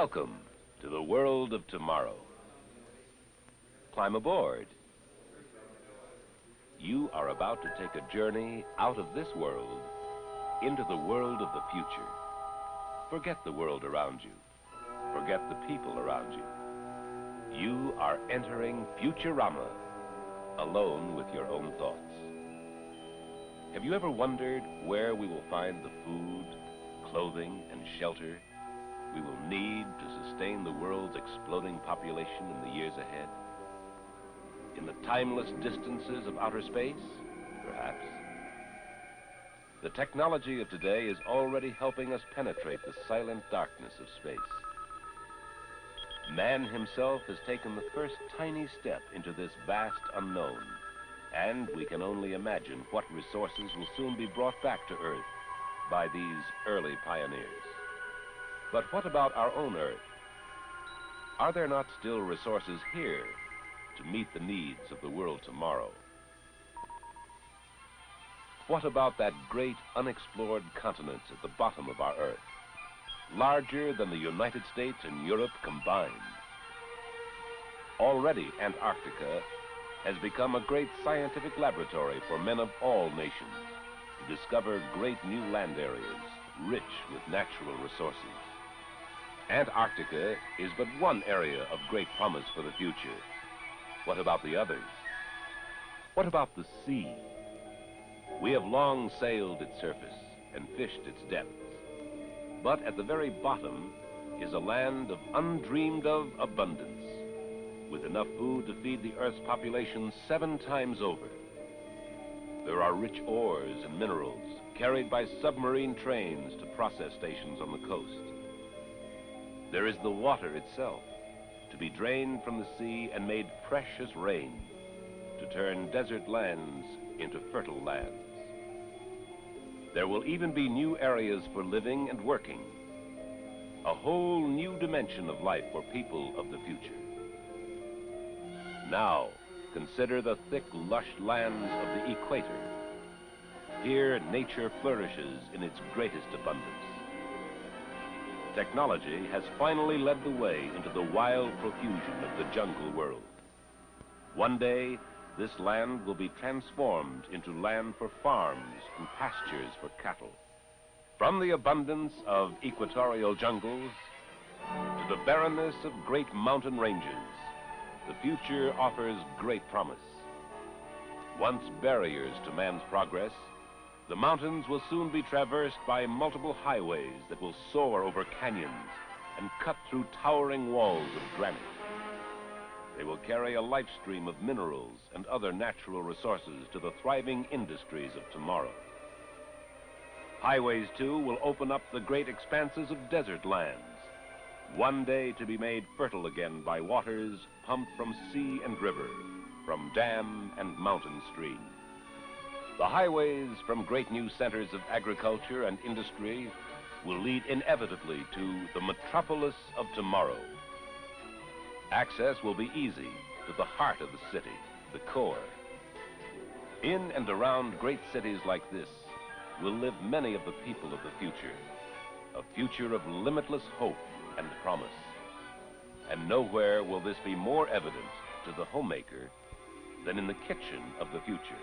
Welcome to the world of tomorrow. Climb aboard. You are about to take a journey out of this world into the world of the future. Forget the world around you. Forget the people around you. You are entering Futurama, alone with your own thoughts. Have you ever wondered where we will find the food, clothing, and shelter we will need to sustain the world's exploding population in the years ahead? In the timeless distances of outer space, perhaps? The technology of today is already helping us penetrate the silent darkness of space. Man himself has taken the first tiny step into this vast unknown, and we can only imagine what resources will soon be brought back to Earth by these early pioneers. But what about our own Earth? Are there not still resources here to meet the needs of the world tomorrow? What about that great unexplored continent at the bottom of our Earth, larger than the United States and Europe combined? Already, Antarctica has become a great scientific laboratory for men of all nations to discover great new land areas rich with natural resources. Antarctica is but one area of great promise for the future. What about the others? What about the sea? We have long sailed its surface and fished its depths. But at the very bottom is a land of undreamed of abundance, with enough food to feed the Earth's population 7 times over. There are rich ores and minerals carried by submarine trains to process stations on the coast. There is the water itself, to be drained from the sea and made fresh as rain, to turn desert lands into fertile lands. There will even be new areas for living and working, a whole new dimension of life for people of the future. Now, consider the thick, lush lands of the equator. Here, nature flourishes in its greatest abundance. Technology has finally led the way into the wild profusion of the jungle world. One day, this land will be transformed into land for farms and pastures for cattle. From the abundance of equatorial jungles to the barrenness of great mountain ranges, the future offers great promise. Once barriers to man's progress, the mountains will soon be traversed by multiple highways that will soar over canyons and cut through towering walls of granite. They will carry a life stream of minerals and other natural resources to the thriving industries of tomorrow. Highways, too, will open up the great expanses of desert lands, one day to be made fertile again by waters pumped from sea and river, from dam and mountain stream. The highways from great new centers of agriculture and industry will lead inevitably to the metropolis of tomorrow. Access will be easy to the heart of the city, the core. In and around great cities like this will live many of the people of the future, a future of limitless hope and promise. And nowhere will this be more evident to the homemaker than in the kitchen of the future.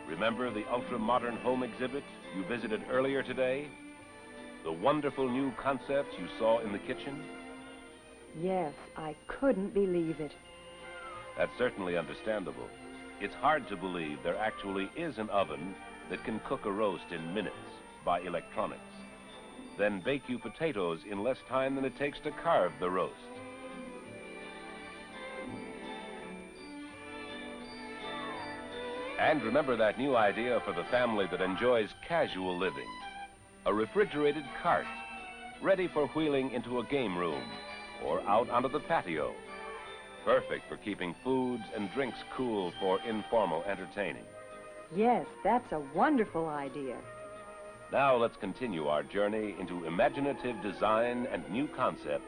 Remember the ultra-modern home exhibit you visited earlier today? The wonderful new concepts you saw in the kitchen? Yes, I couldn't believe it. That's certainly understandable. It's hard to believe there actually is an oven that can cook a roast in minutes by electronics, then bake you potatoes in less time than it takes to carve the roast. And remember that new idea for the family that enjoys casual living. A refrigerated cart, ready for wheeling into a game room or out onto the patio. Perfect for keeping foods and drinks cool for informal entertaining. Yes, that's a wonderful idea. Now let's continue our journey into imaginative design and new concepts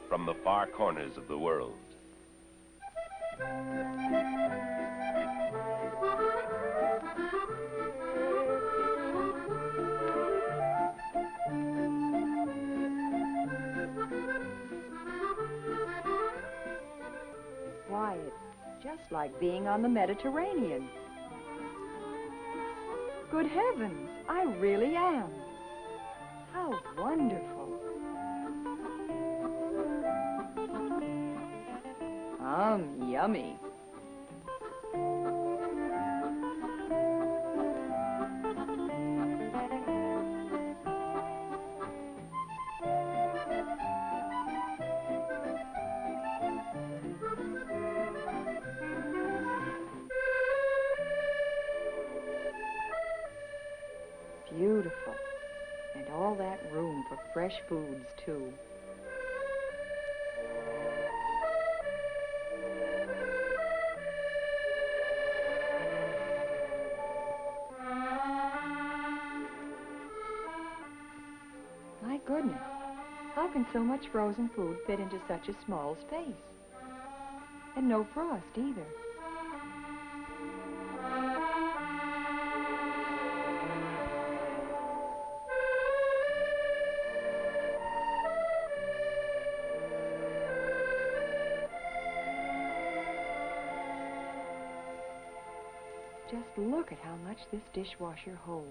from the far corners of the world. just like being on the Mediterranean. Good heavens, I really am. How wonderful. Yummy. Beautiful. And all that room for fresh foods, too. My goodness, how can so much frozen food fit into such a small space? And no frost, either. Just look at how much this dishwasher holds.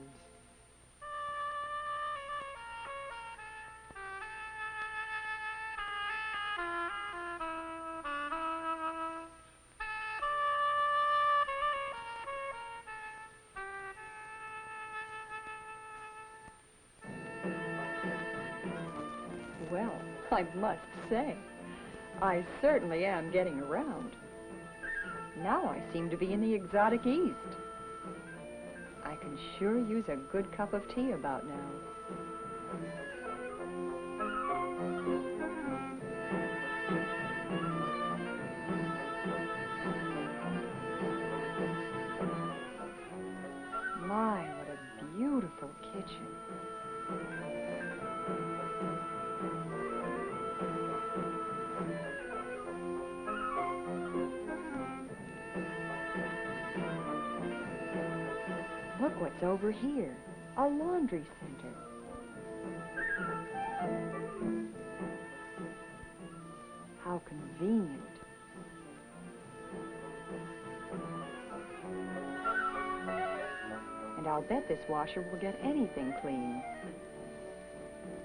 Well, I must say, I certainly am getting around. Now I seem to be in the exotic East. I can sure use a good cup of tea about now. My, what a beautiful kitchen. Look what's over here, a laundry center. How convenient. And I'll bet this washer will get anything clean,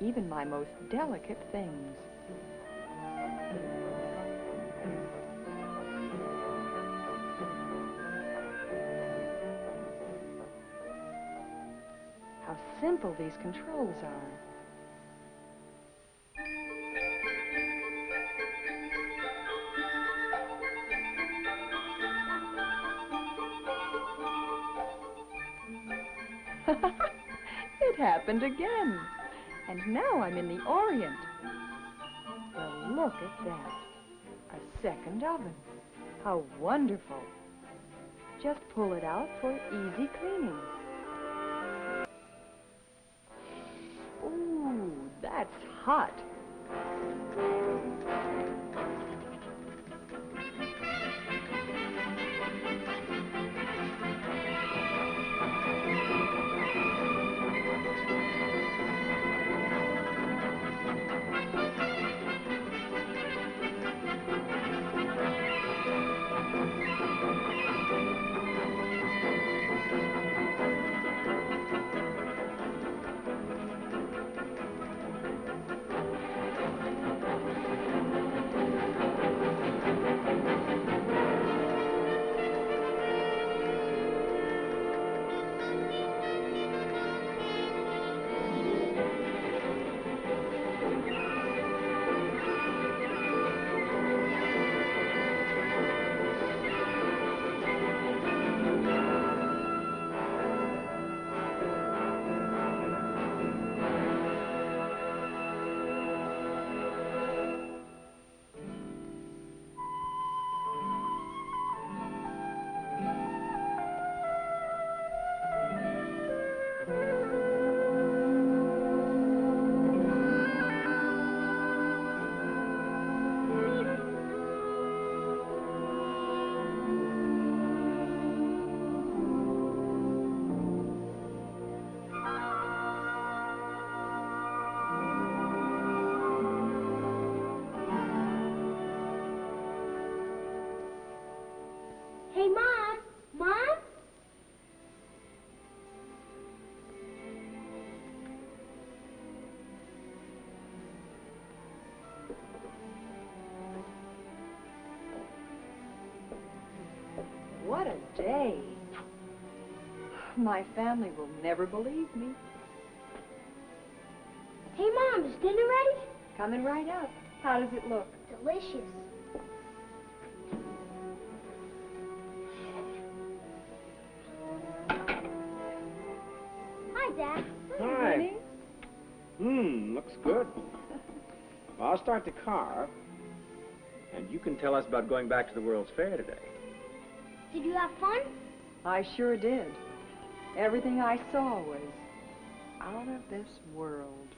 even my most delicate things. How simple these controls are. It happened again. And now I'm in the Orient. Well, look at that. A second oven. How wonderful. Just pull it out for easy cleaning. Ooh, that's hot. day. My family will never believe me. Hey, Mom, is dinner ready? Coming right up. How does it look? Delicious. Hi, Dad. Hi. Honey. Looks good. Well, I'll start the car, and you can tell us about going back to the World's Fair today. Did you have fun? I sure did. Everything I saw was out of this world.